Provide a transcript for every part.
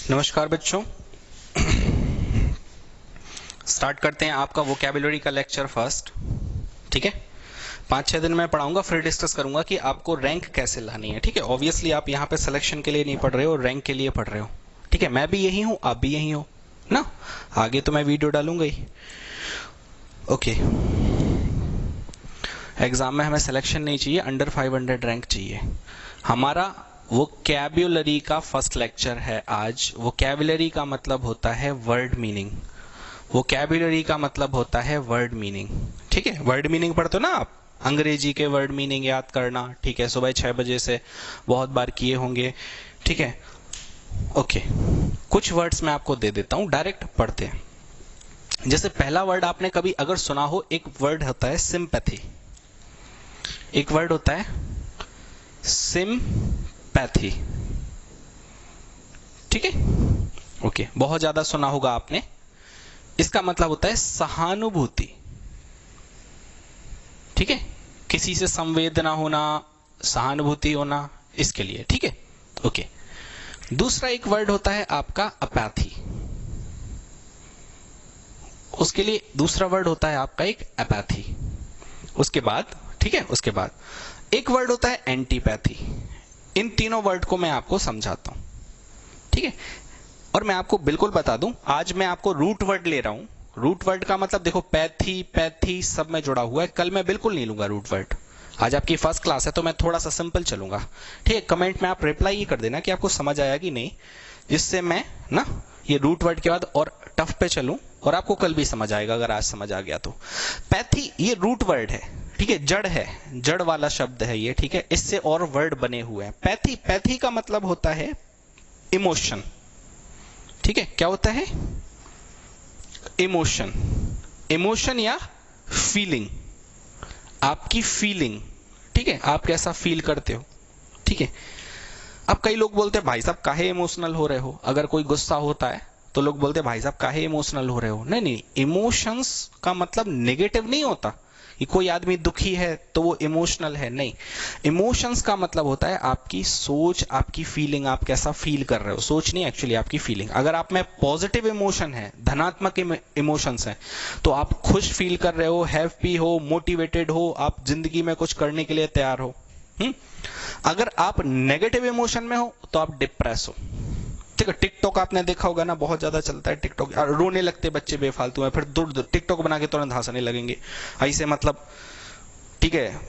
नमस्कार बच्चों। स्टार्ट करते हैं आपका वोकैबुलरी का लेक्चर फर्स्ट। ठीक है, 5-6 दिन में पढ़ाऊंगा, फिर डिस्कस करूंगा कि आपको रैंक कैसे लानी है। ठीक है, ऑब्वियसली आप यहाँ पे सिलेक्शन के लिए नहीं पढ़ रहे हो, रैंक के लिए पढ़ रहे हो। ठीक है, मैं भी यही हूँ, आप भी यही हो ना। आगे तो मैं वीडियो डालूंगा ही। ओके, एग्जाम में हमें सिलेक्शन नहीं चाहिए, अंडर 500 रैंक चाहिए। हमारा वोकैबुलरी का फर्स्ट लेक्चर है आज। वोकैबुलरी का मतलब होता है वर्ड मीनिंग। वोकैबुलरी का मतलब होता है वर्ड मीनिंग। ठीक है, वर्ड मीनिंग पढ़ते हो ना आप, अंग्रेजी के वर्ड मीनिंग याद करना। ठीक है, सुबह 6 बजे से बहुत बार किए होंगे। ठीक है, ओके, कुछ वर्ड्स मैं आपको दे देता हूं, डायरेक्ट पढ़ते हैं। जैसे पहला वर्ड आपने कभी अगर सुना हो, एक वर्ड होता है सिंपैथी। एक वर्ड होता है सिंपैथी। ठीक है, ओके, बहुत ज्यादा सुना होगा आपने। इसका मतलब होता है सहानुभूति। ठीक है, किसी से संवेदना होना, सहानुभूति होना, इसके लिए। ठीक है, ओके। दूसरा एक वर्ड होता है आपका अपैथी। उसके लिए दूसरा वर्ड होता है आपका एक अपैथी। उसके बाद, ठीक है, उसके बाद एक वर्ड होता है एंटीपैथी। इन तीनों वर्ड को मैं आपको समझाता हूं। ठीक है, और मैं आपको बिल्कुल बता दूं, आज मैं आपको रूट वर्ड ले रहा हूं। रूट वर्ड का मतलब देखो, पैथी पैथी सब में जुड़ा हुआ है। कल मैं बिल्कुल नहीं लूंगा रूट वर्ड। आज आपकी फर्स्ट क्लास है तो मैं थोड़ा सा सिंपल चलूंगा। ठीक है, कमेंट में आप रिप्लाई ही कर देना कि आपको समझ आया कि नहीं, जिससे मैं ना ये रूट वर्ड के बाद और टफ पे चलूं और आपको कल भी समझ आएगा अगर आज समझ आ गया तो। पैथी ये रूट वर्ड है। ठीक है, जड़ है, जड़ वाला शब्द है ये। ठीक है, इससे और वर्ड बने हुए हैं। पैथी, पैथी का मतलब होता है इमोशन। ठीक है, क्या होता है? इमोशन। इमोशन या फीलिंग, आपकी फीलिंग। ठीक है, आप कैसा फील करते हो। ठीक है, अब कई लोग बोलते हैं भाई साहब काहे इमोशनल हो रहे हो। अगर कोई गुस्सा होता है तो लोग बोलते हैं भाई साहब काहे इमोशनल हो रहे हो। नहीं नहीं, इमोशंस का मतलब नेगेटिव नहीं होता कि कोई आदमी दुखी है तो वो इमोशनल है। नहीं, इमोशंस का मतलब होता है आपकी सोच, आपकी फीलिंग, आप कैसा फील कर रहे हो। सोच नहीं, एक्चुअली आपकी फीलिंग। अगर आप में पॉजिटिव इमोशन है, धनात्मक इमोशंस है, तो आप खुश फील कर रहे हो, हैप्पी हो, मोटिवेटेड हो, आप जिंदगी में कुछ करने के लिए तैयार हो। अगर आप नेगेटिव इमोशन में हो तो आप डिप्रेस हो। ठीक है, टिकटॉक आपने देखा होगा ना, बहुत ज्यादा चलता है टिकटॉक। रोने लगते बच्चे बेफालतू में, फिर दूर दूर टिकटॉक बना के तुरंत हंसने लगेंगे ऐसे, मतलब। ठीक है,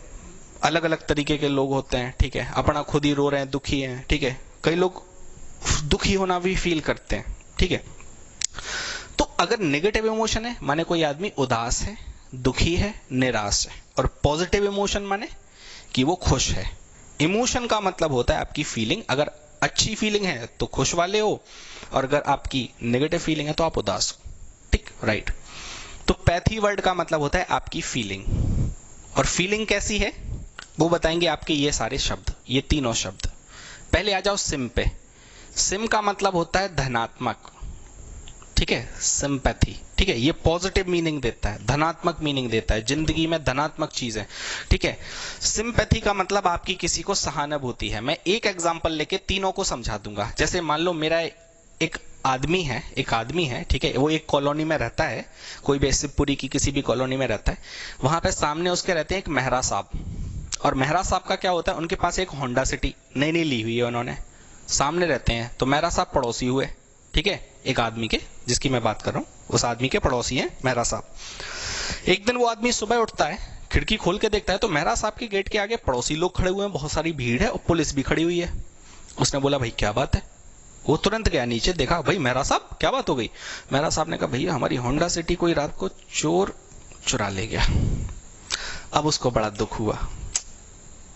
अलग अलग तरीके के लोग होते हैं। ठीक है, अपना खुद ही रो रहे हैं, दुखी हैं। ठीक है, कई लोग दुखी होना भी फील करते हैं। ठीक है, तो अगर नेगेटिव इमोशन है माने कोई आदमी उदास है, दुखी है, निराश है। और पॉजिटिव इमोशन माने कि वो खुश है। इमोशन का मतलब होता है आपकी फीलिंग। अगर अच्छी फीलिंग है तो खुश वाले हो, और अगर आपकी नेगेटिव फीलिंग है तो आप उदास हो। ठीक, राइट। तो पैथी वर्ड का मतलब होता है आपकी फीलिंग। और फीलिंग कैसी है वो बताएंगे आपके ये सारे शब्द, ये तीनों शब्द। पहले आ जाओ सिम पे। सिम का मतलब होता है धनात्मक। ठीक है, सिंपैथी। ठीक है, ये पॉजिटिव मीनिंग देता है, धनात्मक मीनिंग देता है, जिंदगी में धनात्मक चीज है। ठीक है, सिंपैथी का मतलब आपकी किसी को सहानुभूति है। मैं एक एग्जांपल लेके तीनों को समझा दूंगा। जैसे मान लो मेरा एक आदमी है, एक आदमी है। ठीक है, वो एक कॉलोनी में रहता है, कोई भी शिवपुरी की किसी भी कॉलोनी में रहता है। वहां पे सामने उसके रहते हैं एक मेहरा साहब। और मेहरा साहब का क्या होता है, उनके पास एक होंडा सिटी नई नई ली हुई है उन्होंने, सामने रहते हैं। तो मेहरा साहब पड़ोसी हुए। ठीक है, एक आदमी के, जिसकी मैं बात कर रहा हूं, उस आदमी के पड़ोसी हैं मेहरा साहब। एक दिन वो आदमी सुबह उठता है, खिड़की खोल के देखता है तो मेहरा साहब के गेट के आगे पड़ोसी लोग खड़े हुए हैं, बहुत सारी भीड़ है और पुलिस भी खड़ी हुई है। उसने बोला भाई क्या बात है। वो तुरंत गया नीचे, देखा भाई मेहरा साहब क्या बात हो गई। मेहरा साहब ने कहा भैया हमारी होंडा सिटी कोई रात को चोर चुरा ले गया। अब उसको बड़ा दुख हुआ,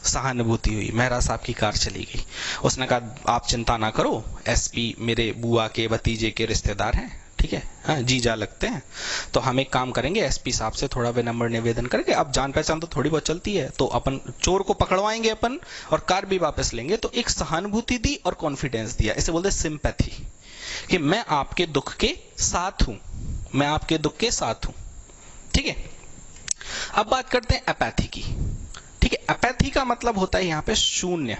सहानुभूति हुई, मेहरा साहब की कार चली गई। उसने कहा आप चिंता ना करो, एसपी मेरे बुआ के भतीजे के रिश्तेदार हैं। ठीक है, हाँ जीजा लगते हैं। तो हम एक काम करेंगे, एसपी साहब से थोड़ा विनम्र निवेदन करके, अब जान पहचान तो थोड़ी बहुत चलती है, तो अपन चोर को पकड़वाएंगे अपन और कार भी वापस लेंगे। तो एक सहानुभूति दी और कॉन्फिडेंस दिया। इसे बोलते सिंपैथी, कि मैं आपके दुख के साथ हूं, मैं आपके दुख के साथ हूं। ठीक है, अब बात करते हैं अपैथी की। ठीक है, अपैथी का मतलब होता है यहां पे शून्य।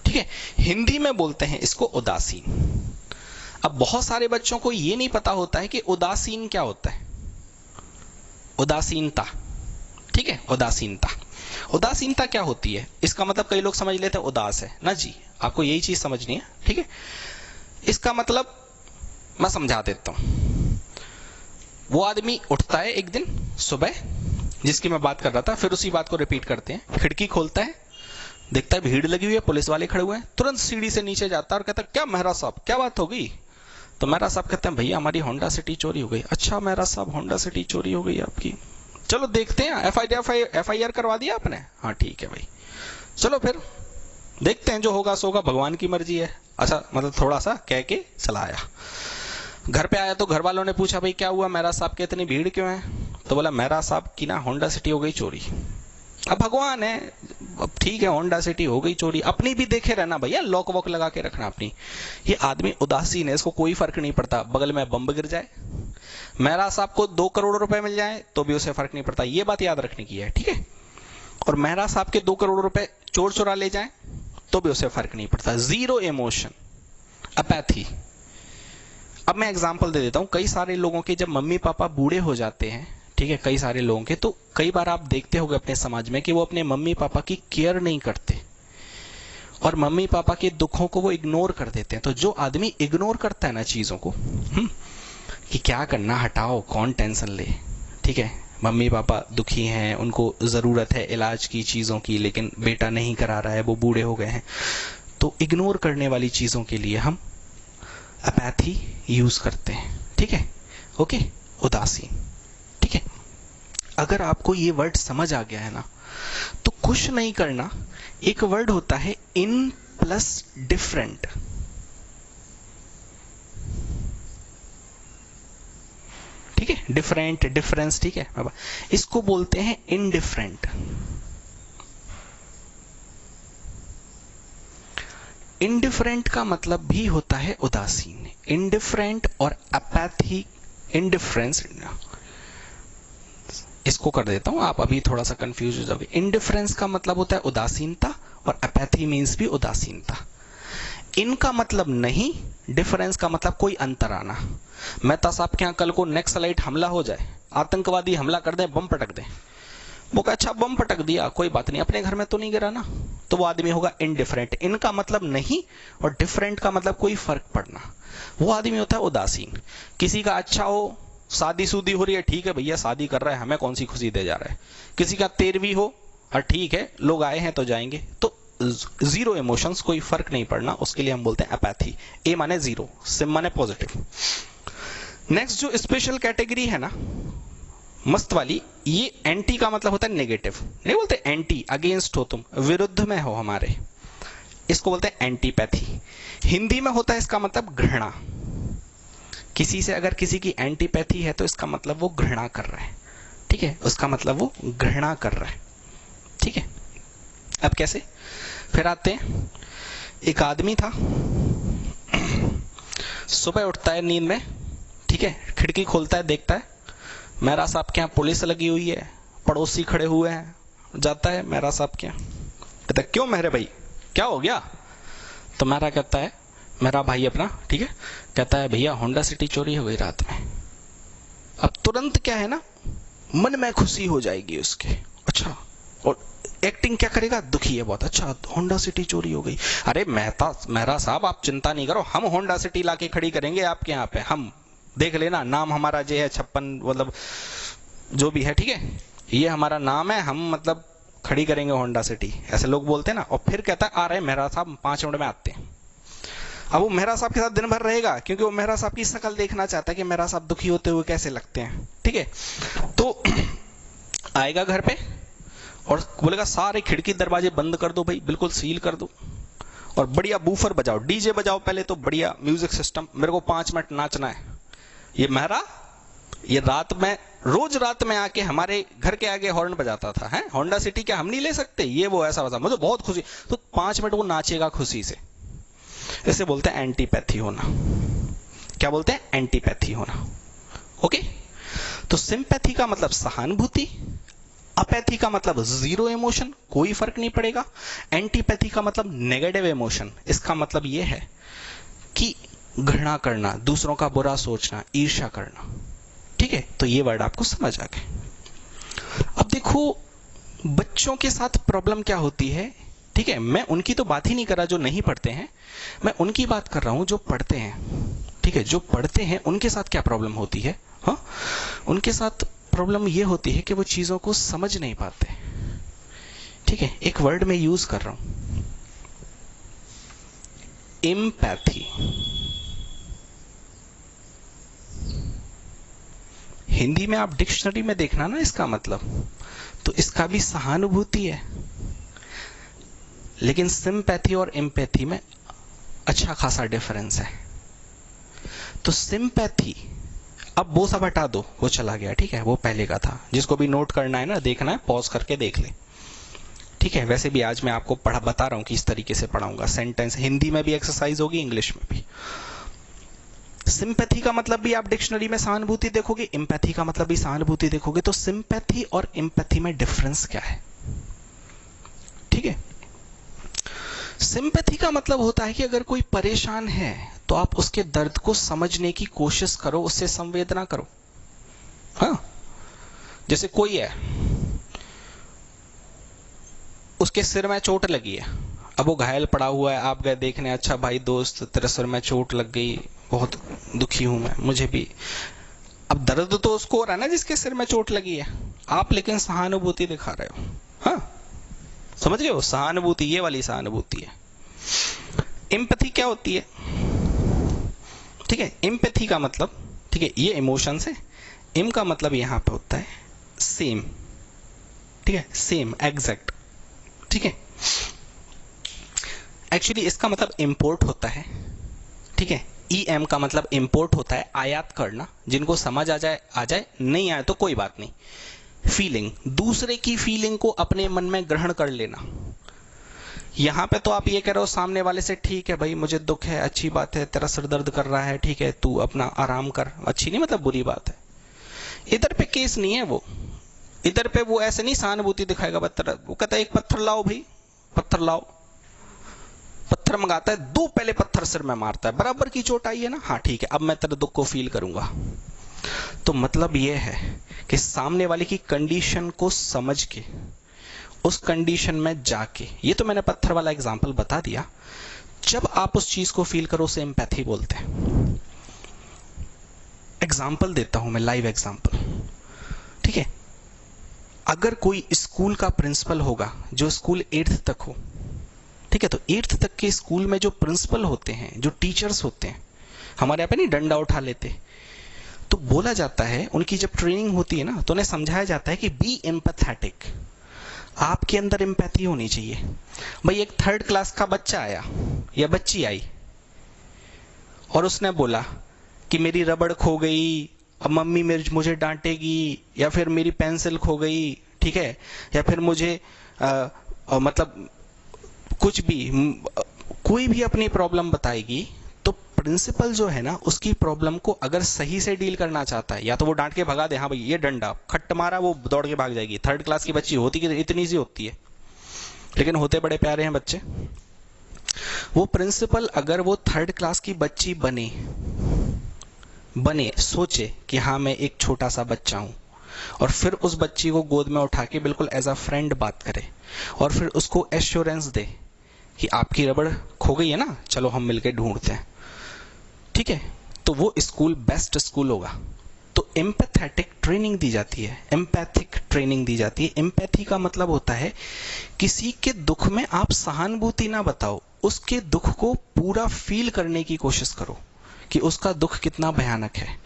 ठीक है, हिंदी में बोलते हैं इसको उदासीन। अब बहुत सारे बच्चों को ये नहीं पता होता है कि उदासीन क्या होता है। उदासीनता, ठीक है, उदासीनता। उदासीनता क्या होती है? इसका मतलब कई लोग समझ लेते हैं उदास है ना जी, आपको यही चीज समझनी है, ठीक है। इसका मतलब मैं समझा देता हूं। वो आदमी उठता है एक दिन सुबह, जिसकी मैं बात कर रहा था, फिर उसी बात को रिपीट करते हैं। खिड़की खोलता है, देखता है भीड़ लगी हुई है, पुलिस वाले खड़े हुए हैं, तुरंत सीढ़ी से नीचे जाता है और कहता है क्या मेहरा साहब क्या बात हो गई? तो मेहरा साहब कहते हैं भैया हमारी होंडा सिटी चोरी हो गई। अच्छा मेहरा साहब होंडा सिटी चोरी हो गई आपकी, चलो देखते हैं, FIR करवा दिया आपने? हाँ ठीक है भाई, चलो फिर देखते हैं, जो होगा सो होगा, भगवान की मर्जी है। अच्छा मतलब थोड़ा सा कह के चला आया। घर पे आया तो घर वालों ने पूछा भाई क्या हुआ, मेहरा साहब के इतनी भीड़ क्यों है? तो बोला मेहरा साहब की ना होंडा सिटी हो गई चोरी। अब भगवान है, अब ठीक है होंडा सिटी हो गई चोरी, अपनी भी देखे रहना भैया, लॉक वॉक लगा के रखना अपनी। ये आदमी उदासीन है, इसको कोई फर्क नहीं पड़ता बगल में बम गिर जाए, मेहरा साहब को 2 करोड़ रुपए मिल जाए तो भी उसे फर्क नहीं पड़ता। ये बात याद रखने की है, ठीक है। और मेहरा साहब के 2 करोड़ रुपए चोर चुरा ले जाए तो भी उसे फर्क नहीं पड़ता। Zero emotion, apathy. अब मैं एग्जांपल दे देता हूं, कई सारे लोगों के जब मम्मी पापा बूढ़े हो जाते हैं, ठीक है, कई सारे लोगों के, तो कई बार आप देखते होंगे अपने समाज में कि वो अपने मम्मी पापा की केयर नहीं करते और मम्मी पापा के दुखों को वो इग्नोर कर देते हैं। तो जो आदमी इग्नोर करता है ना चीजों को, कि क्या करना, हटाओ, कौन टेंशन ले, ठीक है, मम्मी पापा दुखी हैं, उनको जरूरत है इलाज की, चीजों की, लेकिन बेटा नहीं करा रहा है, वो बूढ़े हो गए हैं, तो इग्नोर करने वाली चीजों के लिए हम अपैथी यूज करते हैं, ठीक है, ओके, उदासीन, ठीक है। अगर आपको ये वर्ड समझ आ गया है ना, तो कुछ नहीं करना, एक वर्ड होता है इन प्लस डिफरेंट। ठीक है, डिफरेंट, डिफरेंस, ठीक है, इसको बोलते हैं इनडिफरेंट। इनडिफरेंट का मतलब भी होता है उदासीन। इनडिफरेंट और अपैथी, इनडिफरेंस, इसको कर देता हूं, आप अभी थोड़ा सा कंफ्यूज हो जाओगे। इनडिफरेंस का मतलब होता है उदासीनता और अपैथी मीन्स भी उदासीनता। इनका मतलब नहीं, डिफरेंस का मतलब कोई अंतर आना। मेहता साहब के यहाँ कल को नक्सलाइट हमला हो जाए, आतंकवादी हमला कर दे, बम पटक दे, वो कहा अच्छा बम पटक दिया कोई बात नहीं, अपने घर में तो नहीं गिरा ना, तो वो आदमी होगा इनडिफरेंट। इनका मतलब नहीं और डिफरेंट का मतलब कोई फर्क पड़ना, वो आदमी होता है उदासीन। किसी का अच्छा हो, शादी सूदी हो रही है, ठीक है भैया शादी कर रहा है, हमें कौन सी खुशी दे जा रहा है। किसी का 13वीं हो, और ठीक है लोग आए हैं तो जाएंगे, तो जीरो इमोशंस, कोई फर्क नहीं पड़ना, उसके लिए हम बोलते हैं अपैथी। ए माने जीरो, सिम माने पॉजिटिव। नेक्स्ट जो स्पेशल कैटेगरी है ना मस्त वाली, ये एंटी का मतलब होता है नेगेटिव। नहीं बोलते एंटी, अगेंस्ट हो तुम, विरुद्ध में हो हमारे, इसको बोलते हैं एंटीपैथी। हिंदी में होता है इसका मतलब घृणा। किसी से अगर किसी की एंटीपैथी है तो इसका मतलब वो घृणा कर रहा है, ठीक है, उसका मतलब वो घृणा कर रहा है, ठीक है। अब कैसे, फिर आते हैं, एक आदमी था, सुबह उठता है नींद में, ठीक है, खिड़की खोलता है, देखता है मेहरा साहब के यहाँ पुलिस लगी हुई है, पड़ोसी खड़े हुए हैं, जाता है मेहरा साहब के यहाँ, कहता है क्यों मेहरे भाई क्या हो गया? तो मेहरा कहता है, मेरा भाई अपना, ठीक है, कहता है भैया होंडा सिटी चोरी हो गई रात में। अब तुरंत क्या है ना, मन में खुशी हो जाएगी उसके, अच्छा, और एक्टिंग क्या करेगा, दुखी है बहुत, अच्छा होंडा सिटी चोरी हो गई, अरे मेहरा साहब आप चिंता नहीं करो, हम होंडा सिटी लाके खड़ी करेंगे आपके यहाँ पे, हम देख लेना, नाम हमारा जे है 56, मतलब जो भी है, ठीक है, ये हमारा नाम है, हम मतलब खड़ी करेंगे होंडा सिटी, ऐसे लोग बोलते हैं ना। और फिर कहता है आ रहे मेहरा साहब 5 मिनट में आते हैं। अब वो मेहरा साहब के साथ दिन भर रहेगा, क्योंकि वो मेहरा साहब की शक्ल देखना चाहता है कि मेहरा साहब दुखी होते हुए कैसे लगते हैं, ठीक है। तो आएगा घर पे और बोलेगा सारे खिड़की दरवाजे बंद कर दो भाई, बिल्कुल सील कर दो, और बढ़िया बूफर बजाओ, डीजे बजाओ पहले तो, बढ़िया म्यूजिक सिस्टम, मेरे को 5 मिनट नाचना है। ये मेहरा ये रात में, रोज रात में आके हमारे घर के आगे हॉर्न बजाता था, है होंडा सिटी क्या हम नहीं ले सकते, ये वो ऐसा वैसा, मुझे बहुत खुशी, तो 5 मिनट वो नाचेगा खुशी से। इसे बोलते हैं एंटीपैथी होना। क्या बोलते हैं? एंटीपैथी होना, ओके। तो सिंपैथी का मतलब सहानुभूति, अपैथी का मतलब जीरो इमोशन, कोई फर्क नहीं पड़ेगा, एंटीपैथी का मतलब नेगेटिव इमोशन। इसका मतलब यह है कि घृणा करना, दूसरों का बुरा सोचना, ईर्ष्या करना। ठीक है, तो ये वर्ड आपको समझ आ गए। अब देखो बच्चों के साथ प्रॉब्लम क्या होती है। ठीक है, मैं उनकी तो बात ही नहीं कर रहा जो नहीं पढ़ते हैं, मैं उनकी बात कर रहा हूं जो पढ़ते हैं। ठीक है, जो पढ़ते हैं उनके साथ क्या प्रॉब्लम होती है। हाँ, उनके साथ प्रॉब्लम ये होती है कि वो चीजों को समझ नहीं पाते। ठीक है, एक वर्ड मैं यूज कर रहा हूं, एम्पैथी। हिंदी में आप डिक्शनरी में देखना ना इसका मतलब, तो इसका भी सहानुभूति है, लेकिन सिंपैथी और एम्पैथी में अच्छा खासा डिफरेंस है। तो सिंपैथी, अब वो सब हटा दो, वो चला गया। ठीक है, वो पहले का था। जिसको भी नोट करना है ना, देखना है, पॉज करके देख ले। ठीक है, वैसे भी आज मैं आपको बता रहा हूं कि इस तरीके से पढ़ाऊंगा। सेंटेंस हिंदी में भी एक्सरसाइज होगी, इंग्लिश में भी। सिंपैथी का मतलब भी आप डिक्शनरी में सहानुभूति देखोगे, एम्पैथी का मतलब भी सहानुभूति देखोगे। तो सिंपैथी और एम्पैथी में डिफरेंस क्या है। ठीक है, सिंपैथी का मतलब होता है कि अगर कोई परेशान है तो आप उसके दर्द को समझने की कोशिश करो, उससे संवेदना करो। हाँ, जैसे कोई है, उसके सिर में चोट लगी है, अब वो घायल पड़ा हुआ है, आप गए देखने, अच्छा भाई दोस्त तेरे सिर में चोट लग गई, बहुत दुखी हूं मैं, मुझे भी। अब दर्द तो उसको हो रहा है ना जिसके सिर में चोट लगी है, आप लेकिन सहानुभूति दिखा रहे हो। हाँ, समझ गए हो, सहानुभूति, ये वाली सहानुभूति है। एम्पैथी क्या होती है। ठीक है, एम्पैथी का मतलब, ठीक है, ये इमोशंस है। एम का मतलब यहां पे होता है सेम। ठीक है, सेम, एग्जैक्ट। ठीक है, एक्चुअली इसका मतलब इंपोर्ट होता है। ठीक है, ई एम का मतलब इंपोर्ट होता है, आयात करना। जिनको समझ आ जाए, नहीं आए तो कोई बात नहीं। फीलिंग, दूसरे की फीलिंग को अपने मन में ग्रहण कर लेना। यहां पे तो आप ये कह रहे हो सामने वाले से, ठीक है भाई मुझे दुख है, अच्छी बात है, तेरा सिर दर्द कर रहा है, ठीक है तू अपना आराम कर, अच्छी नहीं मतलब बुरी बात है। इधर पे केस नहीं है वो, इधर पे वो ऐसे नहीं सहानुभूति दिखाएगा। वो कहता है एक पत्थर लाओ भाई, पत्थर लाओ, पत्थर मंगाता है, दो पहले पत्थर सिर में मारता है, बराबर की चोट आई है ना, हाँ ठीक है अब मैं तेरे दुख को फील करूंगा। तो मतलब यह है कि सामने वाले की कंडीशन को समझ के, उस कंडीशन में जाके, ये तो मैंने पत्थर वाला एग्जांपल बता दिया, जब आप उस चीज को फील करो उसे एम्पैथी बोलते हैं। एग्जांपल देता हूं मैं, लाइव एग्जांपल। ठीक है, अगर कोई स्कूल का प्रिंसिपल होगा जो स्कूल 8th तक हो, ठीक है, तो 8th तक के स्कूल में जो प्रिंसिपल होते हैं, जो टीचर्स होते हैं, हमारे यहाँ पे नहीं डंडा उठा लेते, तो बोला जाता है, उनकी जब ट्रेनिंग होती है ना तो उन्हें समझाया जाता है कि बी एम्पैथेटिक, आपके अंदर एम्पैथी होनी चाहिए। भाई एक 3rd क्लास का बच्चा आया या बच्ची आई और उसने बोला कि मेरी रबड़ खो गई, अब मम्मी मुझे डांटेगी, या फिर मेरी पेंसिल खो गई, ठीक है, या फिर मुझे मतलब कुछ भी, कोई भी अपनी प्रॉब्लम बताएगी, तो प्रिंसिपल जो है ना उसकी प्रॉब्लम को अगर सही से डील करना चाहता है, या तो वो डांट के भगा दे, हाँ भाई ये डंडा खट्ट मारा, वो दौड़ के भाग जाएगी। 3rd क्लास की बच्ची होती कि इतनी सी होती है, लेकिन होते बड़े प्यारे हैं बच्चे। वो प्रिंसिपल अगर वो 3rd क्लास की बच्ची बने सोचे कि हाँ मैं एक छोटा सा बच्चा हूं, और फिर उस बच्ची को गोद में उठा के बिल्कुल एज अ फ्रेंड बात करे, और फिर उसको एश्योरेंस दे कि आपकी रबड़ खो गई है ना, चलो हम मिलके ढूंढते हैं, ठीक है, तो वो स्कूल बेस्ट स्कूल होगा। तो एम्पैथेटिक ट्रेनिंग दी जाती है, एम्पैथिक ट्रेनिंग दी जाती है। एम्पैथी का मतलब होता है किसी के दुख में आप सहानुभूति ना बताओ, उसके दुख को पूरा फील करने की कोशिश करो कि उसका दुख कितना भयानक है।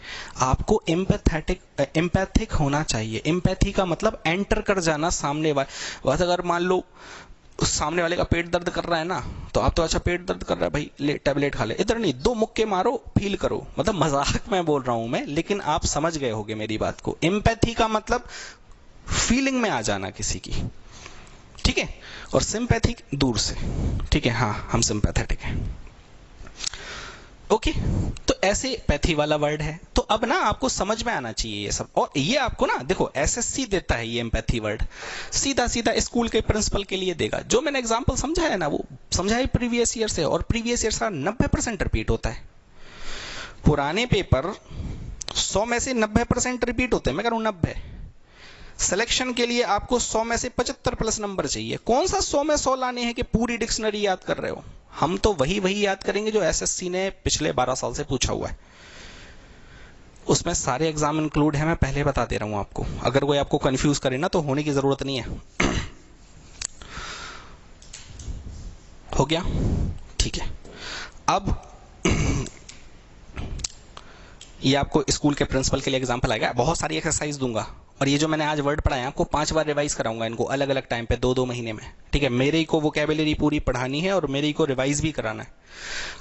आपको एम्पैथिक होना चाहिए। एम्पैथी का मतलब एंटर कर जाना सामने वाले। अगर मान लो उस सामने वाले का पेट दर्द कर रहा है ना, तो आप तो अच्छा पेट दर्द कर रहा है भाई, ले टैबलेट खा ले, इधर नहीं, 2 मुक्के मारो, फील करो। मतलब मजाक में बोल रहा हूं मैं, लेकिन आप समझ गए होंगे मेरी बात को। एम्पैथी का मतलब फीलिंग में आ जाना किसी की, ठीक है, और सिंपैथिक दूर से, ठीक है, हाँ हम सिंपैथेटिक हैं। ओके, तो ऐसे पैथी वाला वर्ड है। तो अब ना आपको समझ में आना चाहिए ये सब, और ये आपको ना देखो एसएससी देता है ये एम्पैथी वर्ड, सीधा सीधा स्कूल के प्रिंसिपल के लिए देगा। जो मैंने एग्जांपल समझाया ना वो समझाया प्रीवियस ईयर से, और प्रीवियस ईयर का 90% रिपीट होता है। पुराने पेपर 100 में से 90% रिपीट होते हैं, मैं कह रहा हूं 90। सिलेक्शन के लिए आपको 100 में से 75 प्लस नंबर चाहिए। कौन सा 100 में 100 लाने हैं कि पूरी डिक्शनरी याद कर रहे हो? हम तो वही याद करेंगे जो एसएससी ने पिछले 12 साल से पूछा हुआ है। उसमें सारे एग्जाम इंक्लूड है, मैं पहले बता दे रहा हूं आपको। अगर कोई आपको कंफ्यूज करे ना तो होने की जरूरत नहीं है। हो गया? ठीक है। अब ये आपको स्कूल के प्रिंसिपल के लिए एग्जांपल आएगा। बहुत सारी एक्सरसाइज दूंगा और ये जो मैंने आज वर्ड पढ़ाया आपको 5 बार रिवाइज कराऊंगा इनको अलग अलग टाइम पे, 2-2 महीने में। ठीक है, मेरे को वोकैबुलरी पूरी पढ़ानी है और मेरे को रिवाइज भी कराना है,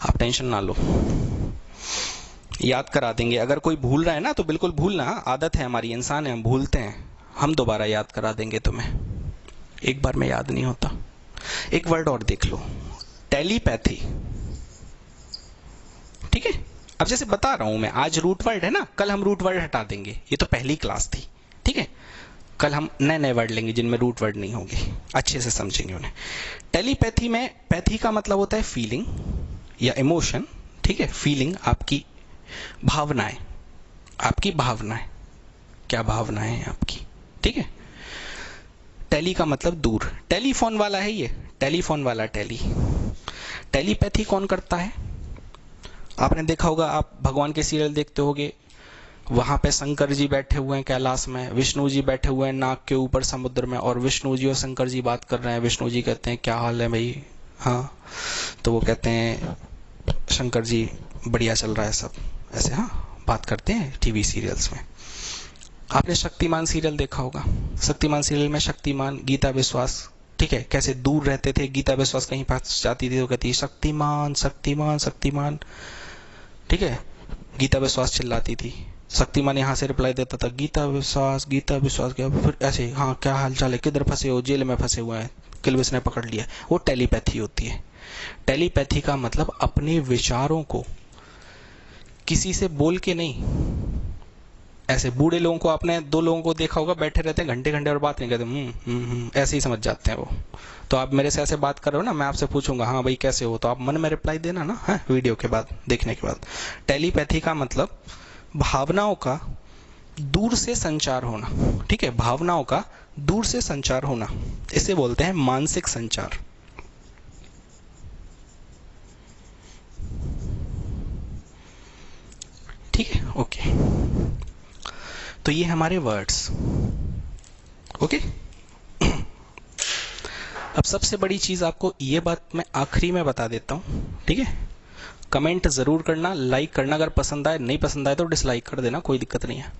आप टेंशन ना लो, याद करा देंगे। अगर कोई भूल रहा है ना तो बिल्कुल भूलना, आदत है हमारी, इंसान है, हम भूलते हैं, हम दोबारा याद करा देंगे तुम्हें। एक बार में याद नहीं होता। एक वर्ड और देख लो, टेलीपैथी। ठीक है, अब जैसे बता रहा हूं मैं, आज रूट वर्ड है ना, कल हम रूट वर्ड हटा देंगे, ये तो पहली क्लास थी। ठीक है, कल हम नए नए वर्ड लेंगे जिनमें रूट वर्ड नहीं होंगे, अच्छे से समझेंगे उन्हें। टेलीपैथी में पैथी का मतलब होता है फीलिंग या इमोशन। ठीक है, फीलिंग आपकी भावनाएं, आपकी भावनाएं, क्या भावनाएं हैं आपकी। ठीक है, टेली का मतलब दूर, टेलीफोन वाला है ये, टेलीफोन वाला टेली। टेलीपैथी कौन करता है? आपने देखा होगा, आप भगवान के सीरियल देखते होगे, वहां पे शंकर जी बैठे हुए हैं कैलाश में, विष्णु जी बैठे हुए हैं नाग के ऊपर समुद्र में, और विष्णु जी और शंकर जी बात कर रहे हैं। विष्णु जी कहते हैं क्या हाल है भाई, हाँ, तो वो कहते हैं शंकर जी बढ़िया चल रहा है सब, ऐसे हाँ बात करते हैं टीवी सीरियल्स में। आपने शक्तिमान सीरियल देखा होगा, शक्तिमान सीरियल में शक्तिमान, गीता विश्वास, ठीक है, कैसे दूर रहते थे। गीता विश्वास कहीं पास जाती थी तो कहती शक्तिमान शक्तिमान शक्तिमान। ठीक है, गीता विश्वास चिल्लाती थी, शक्तिमान यहाँ से रिप्लाई देता था गीता विश्वास क्या, फिर ऐसे हाँ क्या हाल चाल है, किधर फंसे हो, जेल में फंसे हुए हैं, किलबिस ने पकड़ लिया। वो टेलीपैथी होती है। टेलीपैथी का मतलब अपने विचारों को किसी से बोल के नहीं, ऐसे बूढ़े लोगों को, आपने 2 लोगों को देखा होगा बैठे रहते हैं घंटे घंटे और बात नहीं करते, ऐसे ही समझ जाते हैं वो। तो आप मेरे से ऐसे बात कर रहे हो ना, मैं आपसे पूछूंगा हाँ भाई कैसे हो, तो आप मन में रिप्लाई देना ना, है वीडियो के बाद, देखने के बाद। टेलीपैथी का मतलब भावनाओं का दूर से संचार होना। ठीक है, भावनाओं का दूर से संचार होना, इसे बोलते हैं मानसिक संचार। ठीक है, ओके, तो ये हमारे वर्ड्स। ओके, अब सबसे बड़ी चीज आपको ये बात मैं आखिरी में बता देता हूं। ठीक है, कमेंट जरूर करना, लाइक करना, अगर पसंद आए, नहीं पसंद आए तो डिसलाइक कर देना, कोई दिक्कत नहीं है,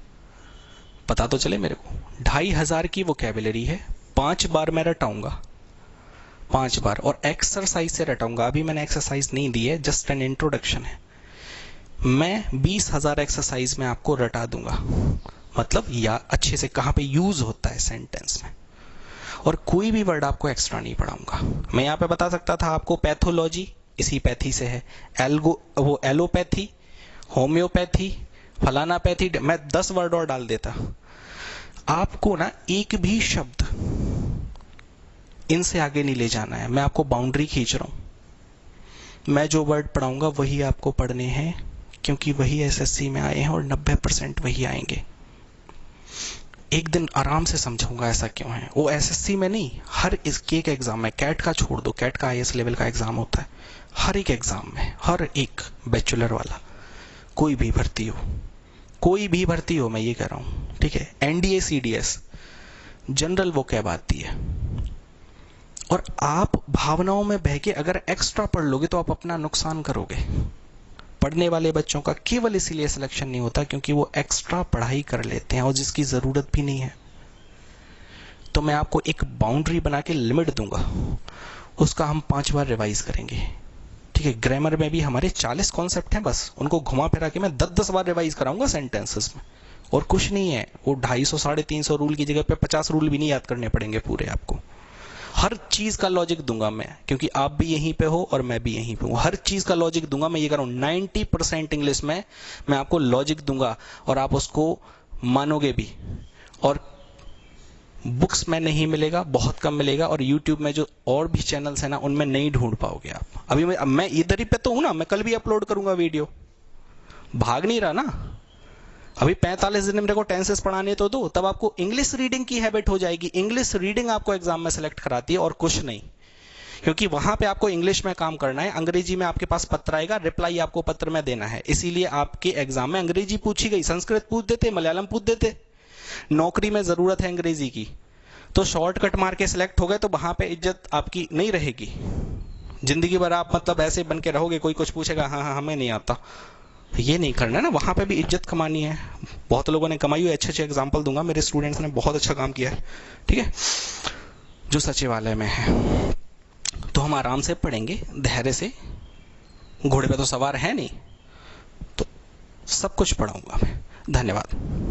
पता तो चले मेरे को। 2500 की वोकैबुलरी है, 5 बार मैं रटाऊंगा, 5 बार, और एक्सरसाइज से रटाऊंगा। अभी मैंने एक्सरसाइज नहीं दी है, जस्ट एन इंट्रोडक्शन है। मैं 20,000 एक्सरसाइज में आपको रटा दूंगा, मतलब या अच्छे से कहां पे यूज होता है सेंटेंस में, और कोई भी वर्ड आपको एक्स्ट्रा नहीं पढ़ाऊंगा। मैं यहाँ पे बता सकता था आपको पैथोलॉजी, इसी पैथी से है, वो एलोपैथी, होम्योपैथी, फलाना पैथी, मैं 10 वर्ड और डाल देता। आपको ना एक भी शब्द इनसे आगे नहीं ले जाना है, मैं आपको बाउंड्री खींच रहा हूं। मैं जो वर्ड पढ़ाऊंगा वही आपको पढ़ने हैं, क्योंकि वही एसएससी में आए हैं और 90% वही आएंगे। एक दिन आराम से समझाऊंगा ऐसा क्यों है। वो एसएससी में नहीं, हर इसके एक एग्जाम में, कैट का छोड़ दो, कैट का आईएएस लेवल का एग्जाम होता है, हर एक एग्जाम में, हर एक बैचलर वाला, कोई भी भर्ती हो, कोई भी भर्ती हो, मैं ये कह रहा हूं। ठीक है, एनडीए सीडीएस जनरल वोकैब आती है, और आप भावनाओं में बह के अगर एक्स्ट्रा पढ़ लोगे तो आप अपना नुकसान करोगे। पढ़ने वाले बच्चों का केवल इसीलिए सिलेक्शन नहीं होता क्योंकि वो एक्स्ट्रा पढ़ाई कर लेते हैं और जिसकी जरूरत भी नहीं है। तो मैं आपको एक बाउंड्री बना के लिमिट दूंगा, उसका हम 5 बार रिवाइज करेंगे। ठीक है, ग्रामर में भी हमारे 40 कॉन्सेप्ट हैं, बस उनको घुमा फिरा के मैं 10-10 बार रिवाइज कराऊंगा सेंटेंसेस में, और कुछ नहीं है। वो 250 350 रूल की जगह पे 50 रूल भी नहीं याद करने पड़ेंगे पूरे आपको। हर चीज का लॉजिक दूंगा मैं, क्योंकि आप भी यहीं पे हो और मैं भी यहीं पे हूं। हर चीज का लॉजिक दूंगा, मैं ये कह रहा हूं 90% इंग्लिश में मैं आपको लॉजिक दूंगा और आप उसको मानोगे भी। और बुक्स में नहीं मिलेगा, बहुत कम मिलेगा, और यूट्यूब में जो और भी चैनल्स है ना उनमें नहीं ढूंढ पाओगे आप। अभी मैं इधर ही पे तो हूं ना, मैं कल भी अपलोड करूंगा वीडियो, भाग नहीं रहा ना। अभी 45 दिन मेरे को टेंसेस पढ़ाने तो दो, तब आपको इंग्लिश रीडिंग की हैबिट हो जाएगी। इंग्लिश रीडिंग आपको एग्जाम में सेलेक्ट कराती है और कुछ नहीं, क्योंकि वहां पे आपको इंग्लिश में काम करना है। अंग्रेजी में आपके पास पत्र आएगा, रिप्लाई आपको पत्र में देना है, इसीलिए आपके एग्जाम में अंग्रेजी पूछी गई। संस्कृत पूछ देते, मलयालम पूछ देते। नौकरी में जरूरत है अंग्रेजी की, तो शॉर्टकट मार के सिलेक्ट हो गए तो वहां पे इज्जत आपकी नहीं रहेगी। जिंदगी भर आप मतलब ऐसे बन के रहोगे, कोई कुछ पूछेगा हाँ हाँ हमें नहीं आता, ये नहीं करना है ना। वहां पे भी इज्जत कमानी है। बहुत लोगों ने कमाई हुई, अच्छे अच्छे एग्जाम्पल दूंगा, मेरे स्टूडेंट्स ने बहुत अच्छा काम किया है, ठीक है, जो सचिवालय में है। तो हम आराम से पढ़ेंगे, धैर्य से, घोड़े पे तो सवार है नहीं, तो सब कुछ पढ़ाऊंगा मैं। धन्यवाद।